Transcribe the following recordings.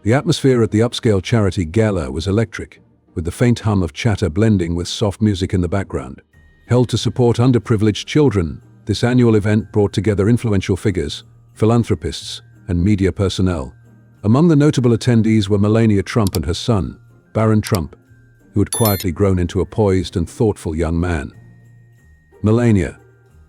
The atmosphere at the upscale charity gala was electric, with the faint hum of chatter blending with soft music in the background. Held to support underprivileged children, this annual event brought together influential figures, philanthropists, and media personnel. Among the notable attendees were Melania Trump and her son, Barron Trump, who had quietly grown into a poised and thoughtful young man. Melania,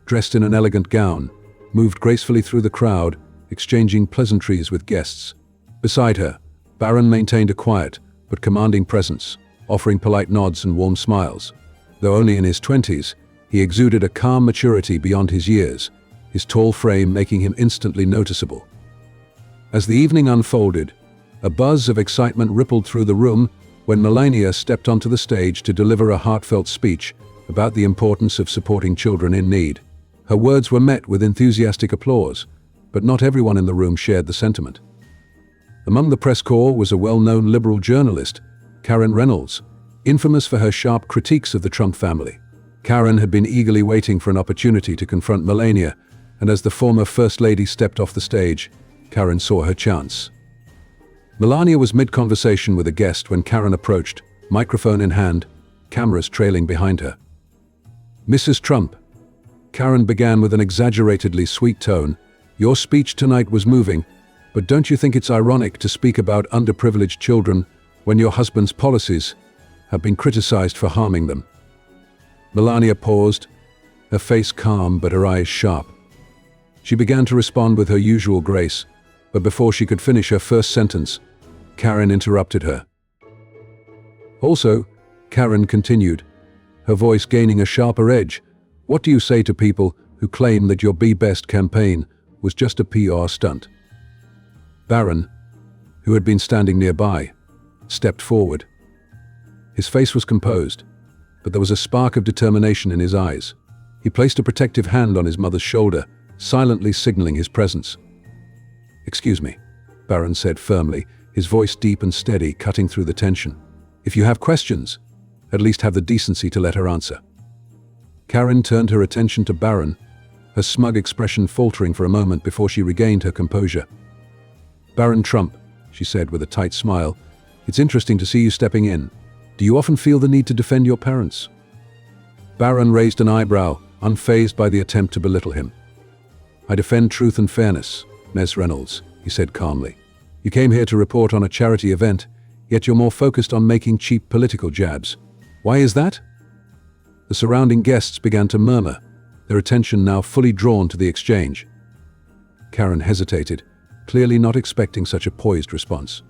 dressed in an elegant gown, moved gracefully through the crowd, exchanging pleasantries with guests. Beside her, Barron maintained a quiet but commanding presence, offering polite nods and warm smiles. Though only in his 20s, he exuded a calm maturity beyond his years, his tall frame making him instantly noticeable. As the evening unfolded, a buzz of excitement rippled through the room when Melania stepped onto the stage to deliver a heartfelt speech about the importance of supporting children in need. Her words were met with enthusiastic applause, but not everyone in the room shared the sentiment. Among the press corps was a well-known liberal journalist, Karen Reynolds, infamous for her sharp critiques of the Trump family. Karen had been eagerly waiting for an opportunity to confront Melania, and as the former First Lady stepped off the stage, Karen saw her chance. Melania was mid-conversation with a guest when Karen approached, microphone in hand, cameras trailing behind her. "Mrs. Trump," Karen began with an exaggeratedly sweet tone, "your speech tonight was moving, but don't you think it's ironic to speak about underprivileged children when your husband's policies have been criticized for harming them?" Melania paused, her face calm but her eyes sharp. She began to respond with her usual grace, but before she could finish her first sentence, Karen interrupted her. "Also," Karen continued, her voice gaining a sharper edge, "what do you say to people who claim that your Be Best campaign was just a PR stunt?" Barron, who had been standing nearby, stepped forward. His face was composed, but there was a spark of determination in his eyes. He placed a protective hand on his mother's shoulder, silently signaling his presence. "Excuse me," Barron said firmly, his voice deep and steady, cutting through the tension. "If you have questions, at least have the decency to let her answer." Karen turned her attention to Barron, her smug expression faltering for a moment before she regained her composure. "Barron Trump," she said with a tight smile, "it's interesting to see you stepping in. Do you often feel the need to defend your parents?" Barron raised an eyebrow, unfazed by the attempt to belittle him. "I defend truth and fairness, Ms. Reynolds," he said calmly. "You came here to report on a charity event, yet you're more focused on making cheap political jabs. Why is that?" The surrounding guests began to murmur, their attention now fully drawn to the exchange. Karen hesitated, clearly not expecting such a poised response.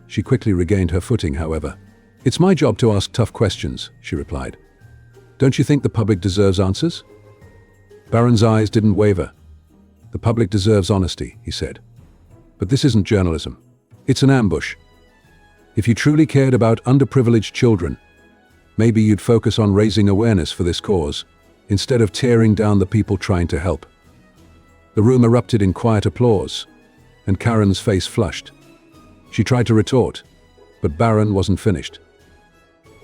She quickly regained her footing, however. "It's my job to ask tough questions," she replied. "Don't you think the public deserves answers?" Barron's eyes didn't waver. "The public deserves honesty," he said. "But this isn't journalism. It's an ambush. If you truly cared about underprivileged children, maybe you'd focus on raising awareness for this cause, instead of tearing down the people trying to help." The room erupted in quiet applause, and Karen's face flushed. She tried to retort, but Barron wasn't finished.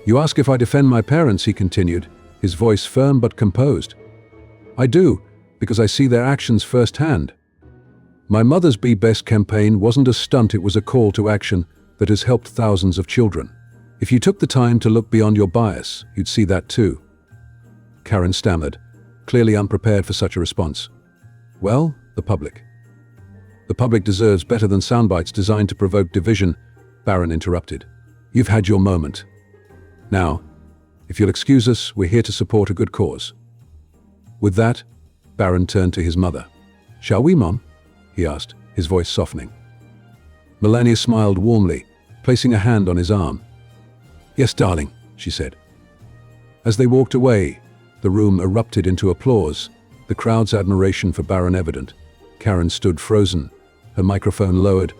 "You ask if I defend my parents," he continued, his voice firm but composed. "I do, because I see their actions firsthand. My mother's Be Best campaign wasn't a stunt, it was a call to action that has helped thousands of children. If you took the time to look beyond your bias, you'd see that too." Karen stammered, clearly unprepared for such a response. "Well, the public. The public deserves better than soundbites designed to provoke division," Barron interrupted. "You've had your moment. Now, if you'll excuse us, we're here to support a good cause." With that, Barron turned to his mother. "Shall we, Mom?" he asked, his voice softening. Melania smiled warmly, placing a hand on his arm. "Yes, darling," she said. As they walked away, the room erupted into applause, the crowd's admiration for Barron evident. Karen stood frozen, her microphone lowered,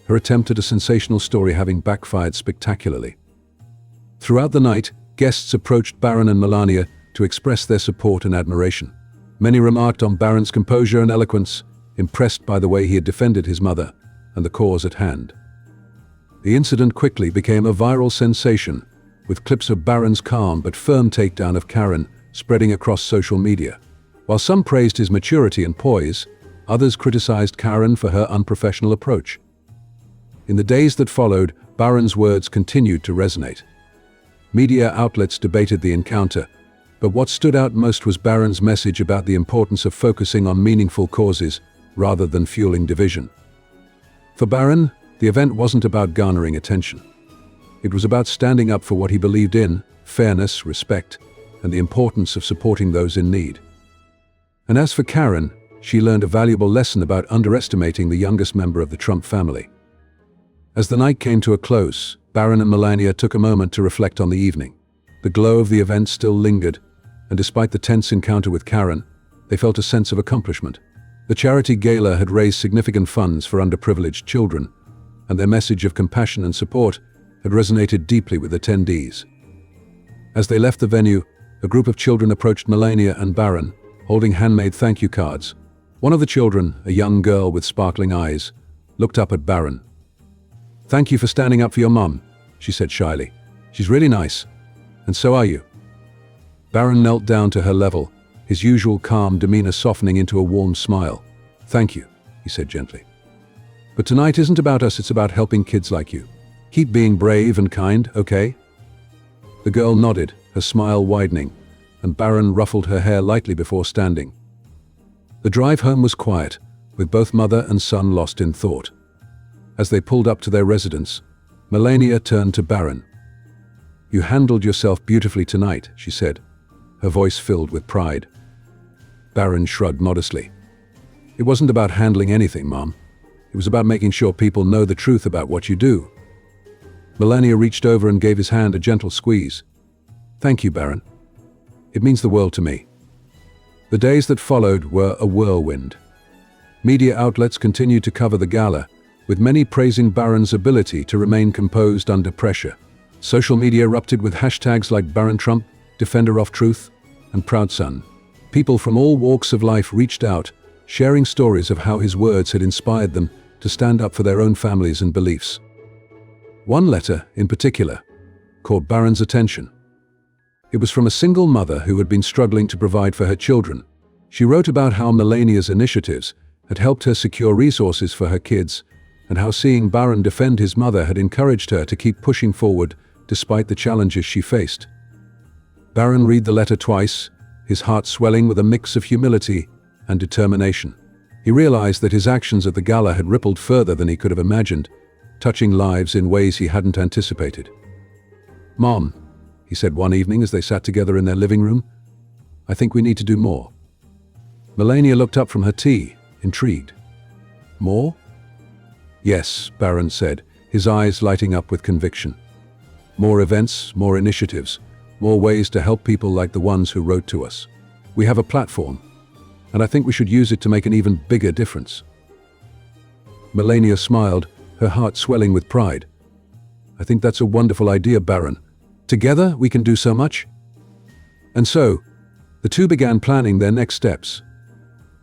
her attempt at a sensational story having backfired spectacularly. Throughout the night, guests approached Barron and Melania to express their support and admiration. Many remarked on Barron's composure and eloquence, impressed by the way he had defended his mother and the cause at hand. The incident quickly became a viral sensation, with clips of Barron's calm but firm takedown of Karen spreading across social media. While some praised his maturity and poise, others criticized Karen for her unprofessional approach. In the days that followed, Barron's words continued to resonate. Media outlets debated the encounter, but what stood out most was Barron's message about the importance of focusing on meaningful causes rather than fueling division. For Barron, the event wasn't about garnering attention. It was about standing up for what he believed in: fairness, respect, and the importance of supporting those in need. And as for Karen, she learned a valuable lesson about underestimating the youngest member of the Trump family. As the night came to a close, Barron and Melania took a moment to reflect on the evening. The glow of the event still lingered, and despite the tense encounter with Karen, they felt a sense of accomplishment. The charity gala had raised significant funds for underprivileged children, and their message of compassion and support had resonated deeply with attendees. As they left the venue, a group of children approached Melania and Barron, holding handmade thank you cards. One of the children, a young girl with sparkling eyes, looked up at Barron. "Thank you for standing up for your mum," she said shyly. "She's really nice. And so are you." Barron knelt down to her level, his usual calm demeanor softening into a warm smile. "Thank you," he said gently. "But tonight isn't about us, it's about helping kids like you. Keep being brave and kind, okay?" The girl nodded, her smile widening, and Barron ruffled her hair lightly before standing. The drive home was quiet, with both mother and son lost in thought. As they pulled up to their residence, Melania turned to Barron. "You handled yourself beautifully tonight," she said, her voice filled with pride. Barron shrugged modestly. "It wasn't about handling anything, Mom. It was about making sure people know the truth about what you do." Melania reached over and gave his hand a gentle squeeze. "Thank you, Barron. It means the world to me." The days that followed were a whirlwind. Media outlets continued to cover the gala, with many praising Barron's ability to remain composed under pressure. Social media erupted with hashtags like Barron Trump, Defender of Truth, and Proud Son. People from all walks of life reached out, sharing stories of how his words had inspired them to stand up for their own families and beliefs. One letter, in particular, caught Barron's attention. It was from a single mother who had been struggling to provide for her children. She wrote about how Melania's initiatives had helped her secure resources for her kids, and how seeing Barron defend his mother had encouraged her to keep pushing forward despite the challenges she faced. Barron read the letter twice, his heart swelling with a mix of humility and determination. He realized that his actions at the gala had rippled further than he could have imagined, touching lives in ways he hadn't anticipated. "Mom," he said one evening as they sat together in their living room, "I think we need to do more." Melania looked up from her tea, intrigued. "More?" "Yes," Barron said, his eyes lighting up with conviction. "More events, more initiatives, more ways to help people like the ones who wrote to us. We have a platform, and I think we should use it to make an even bigger difference." Melania smiled, her heart swelling with pride. "I think that's a wonderful idea, Barron. Together we can do so much." And so, the two began planning their next steps.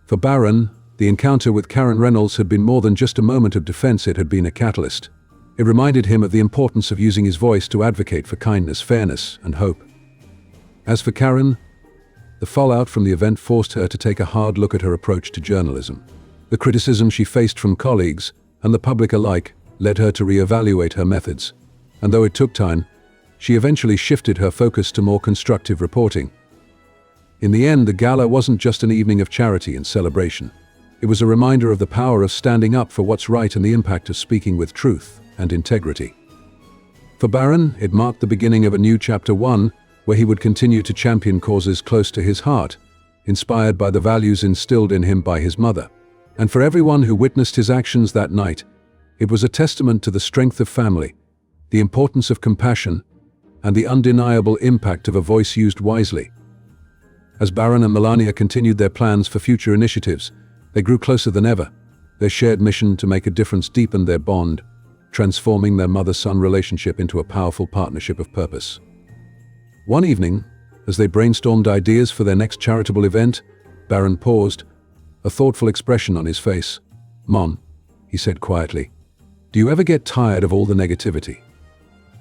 For Barron, the encounter with Karen Reynolds had been more than just a moment of defense, it had been a catalyst. It reminded him of the importance of using his voice to advocate for kindness, fairness, and hope. As for Karen, the fallout from the event forced her to take a hard look at her approach to journalism. The criticism she faced from colleagues and the public alike led her to reevaluate her methods. And though it took time, she eventually shifted her focus to more constructive reporting. In the end, the gala wasn't just an evening of charity and celebration. It was a reminder of the power of standing up for what's right and the impact of speaking with truth and integrity. For Barron, it marked the beginning of a new chapter 1, where he would continue to champion causes close to his heart, inspired by the values instilled in him by his mother. And for everyone who witnessed his actions that night, it was a testament to the strength of family, the importance of compassion, and the undeniable impact of a voice used wisely. As Barron and Melania continued their plans for future initiatives, they grew closer than ever. Their shared mission to make a difference deepened their bond, transforming their mother-son relationship into a powerful partnership of purpose. One evening, as they brainstormed ideas for their next charitable event, Barron paused, a thoughtful expression on his face. "Mom," he said quietly, "do you ever get tired of all the negativity?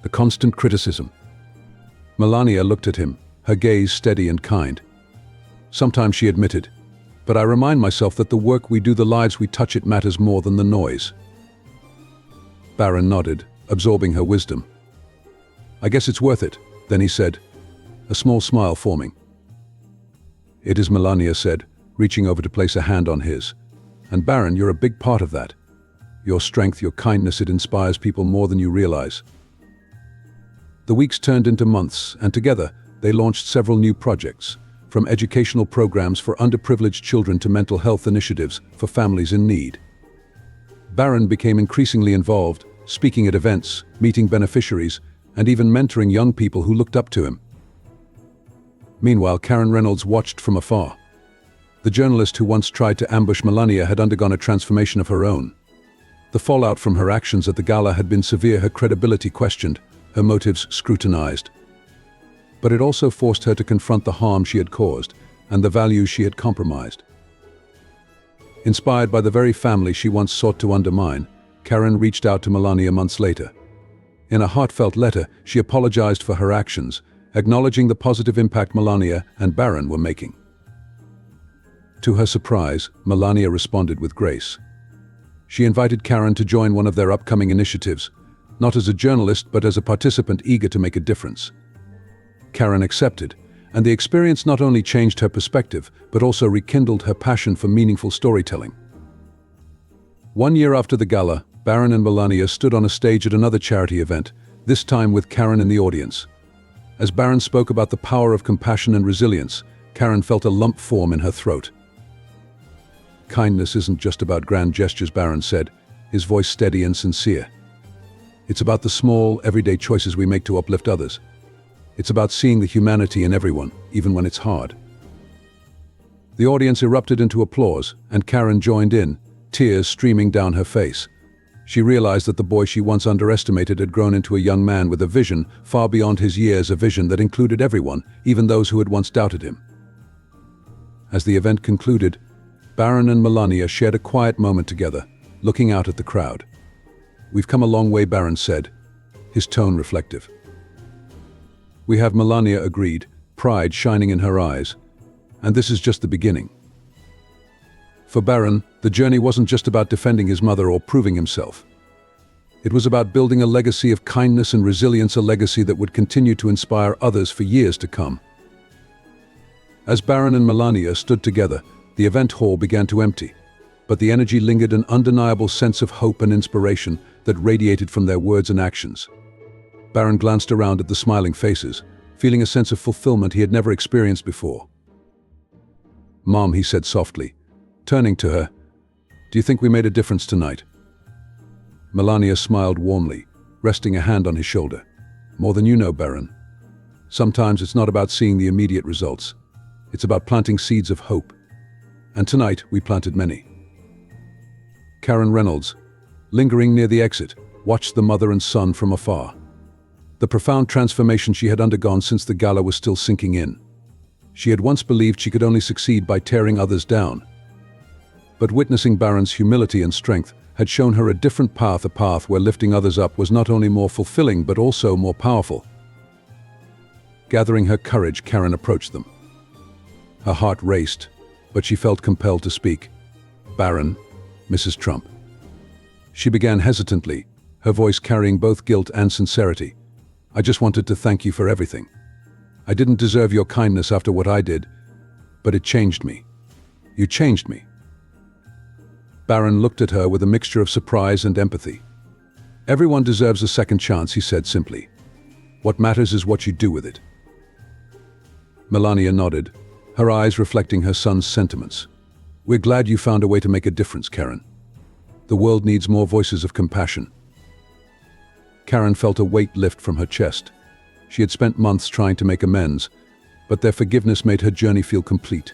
The constant criticism?" Melania looked at him, her gaze steady and kind. "Sometimes," she admitted, "but I remind myself that the work we do, the lives we touch, it matters more than the noise." Barron nodded, absorbing her wisdom. I guess it's worth it, then he said, a small smile forming. It is, Melania said, reaching over to place a hand on his. And Barron, you're a big part of that. Your strength, your kindness, it inspires people more than you realize. The weeks turned into months, and together they launched several new projects, from educational programs for underprivileged children to mental health initiatives for families in need. Barron became increasingly involved, speaking at events, meeting beneficiaries, and even mentoring young people who looked up to him. Meanwhile, Karen Reynolds watched from afar. The journalist who once tried to ambush Melania had undergone a transformation of her own. The fallout from her actions at the gala had been severe, her credibility questioned, her motives scrutinized. But it also forced her to confront the harm she had caused and the values she had compromised. Inspired by the very family she once sought to undermine, Karen reached out to Melania months later. In a heartfelt letter, she apologized for her actions, acknowledging the positive impact Melania and Barron were making. To her surprise, Melania responded with grace. She invited Karen to join one of their upcoming initiatives, not as a journalist but as a participant eager to make a difference. Karen accepted, and the experience not only changed her perspective but also rekindled her passion for meaningful storytelling. 1 year after the gala, Barron and Melania stood on a stage at another charity event, this time with Karen in the audience. As Barron spoke about the power of compassion and resilience, Karen felt a lump form in her throat. Kindness isn't just about grand gestures, Barron said, his voice steady and sincere. It's about the small, everyday choices we make to uplift others. It's about seeing the humanity in everyone, even when it's hard. The audience erupted into applause, and Karen joined in, tears streaming down her face. She realized that the boy she once underestimated had grown into a young man with a vision far beyond his years, a vision that included everyone, even those who had once doubted him. As the event concluded, Barron and Melania shared a quiet moment together, looking out at the crowd. We've come a long way, Barron said, his tone reflective. We have, Melania agreed, pride shining in her eyes. And this is just the beginning. For Barron, the journey wasn't just about defending his mother or proving himself. It was about building a legacy of kindness and resilience, a legacy that would continue to inspire others for years to come. As Barron and Melania stood together, the event hall began to empty, but the energy lingered, an undeniable sense of hope and inspiration that radiated from their words and actions. Barron glanced around at the smiling faces, feeling a sense of fulfillment he had never experienced before. Mom, he said softly, turning to her, do you think we made a difference tonight? Melania smiled warmly, resting a hand on his shoulder. More than you know, Barron. Sometimes it's not about seeing the immediate results. It's about planting seeds of hope. And tonight, we planted many. Karen Reynolds, lingering near the exit, watched the mother and son from afar. The profound transformation she had undergone since the gala was still sinking in. She had once believed she could only succeed by tearing others down. But witnessing Barron's humility and strength had shown her a different path, a path where lifting others up was not only more fulfilling but also more powerful. Gathering her courage, Karen approached them. Her heart raced, but she felt compelled to speak. Barron, Mrs. Trump. She began hesitantly, her voice carrying both guilt and sincerity. I just wanted to thank you for everything. I didn't deserve your kindness after what I did, but it changed me. You changed me. Barron looked at her with a mixture of surprise and empathy. Everyone deserves a second chance, he said simply. What matters is what you do with it. Melania nodded, her eyes reflecting her son's sentiments. We're glad you found a way to make a difference, Karen. The world needs more voices of compassion. Karen felt a weight lift from her chest. She had spent months trying to make amends, but their forgiveness made her journey feel complete.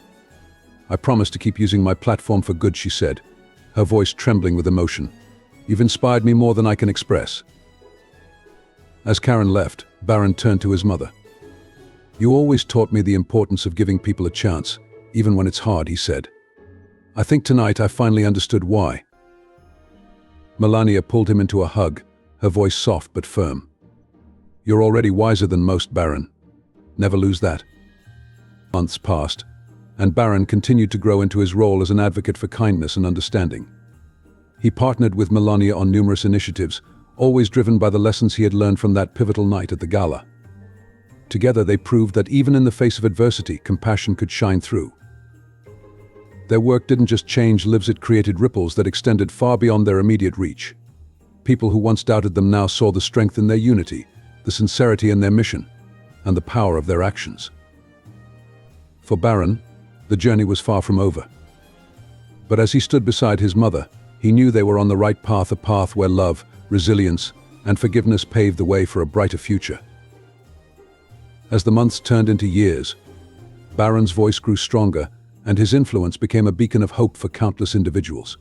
I promise to keep using my platform for good, she said, her voice trembling with emotion. You've inspired me more than I can express. As Karen left, Barron turned to his mother. You always taught me the importance of giving people a chance, even when it's hard, he said. I think tonight I finally understood why. Melania pulled him into a hug, her voice soft but firm. You're already wiser than most, Barron. Never lose that. Months passed, and Barron continued to grow into his role as an advocate for kindness and understanding. He partnered with Melania on numerous initiatives, always driven by the lessons he had learned from that pivotal night at the gala. Together they proved that even in the face of adversity, compassion could shine through. Their work didn't just change lives, it created ripples that extended far beyond their immediate reach. People who once doubted them now saw the strength in their unity, the sincerity in their mission, and the power of their actions. For Barron, the journey was far from over. But as he stood beside his mother, he knew they were on the right path, a path where love, resilience, and forgiveness paved the way for a brighter future. As the months turned into years, Barron's voice grew stronger, and his influence became a beacon of hope for countless individuals.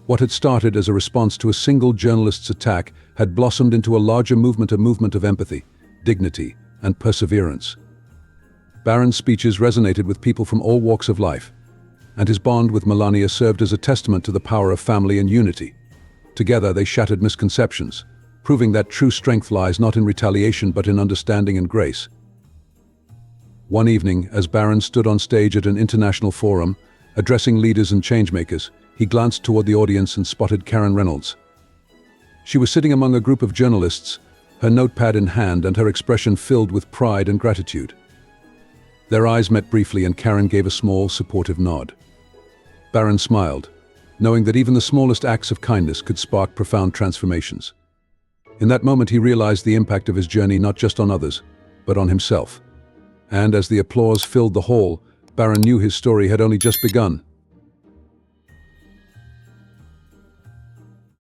What had started as a response to a single journalist's attack had blossomed into a larger movement, a movement of empathy, dignity, and perseverance. Barron's speeches resonated with people from all walks of life, and his bond with Melania served as a testament to the power of family and unity. Together they shattered misconceptions, proving that true strength lies not in retaliation but in understanding and grace. One evening, as Barron stood on stage at an international forum, addressing leaders and changemakers, he glanced toward the audience and spotted Karen Reynolds. She was sitting among a group of journalists, her notepad in hand and her expression filled with pride and gratitude. Their eyes met briefly and Karen gave a small, supportive nod. Barron smiled, knowing that even the smallest acts of kindness could spark profound transformations. In that moment he realized the impact of his journey not just on others, but on himself. And as the applause filled the hall, Barron knew his story had only just begun.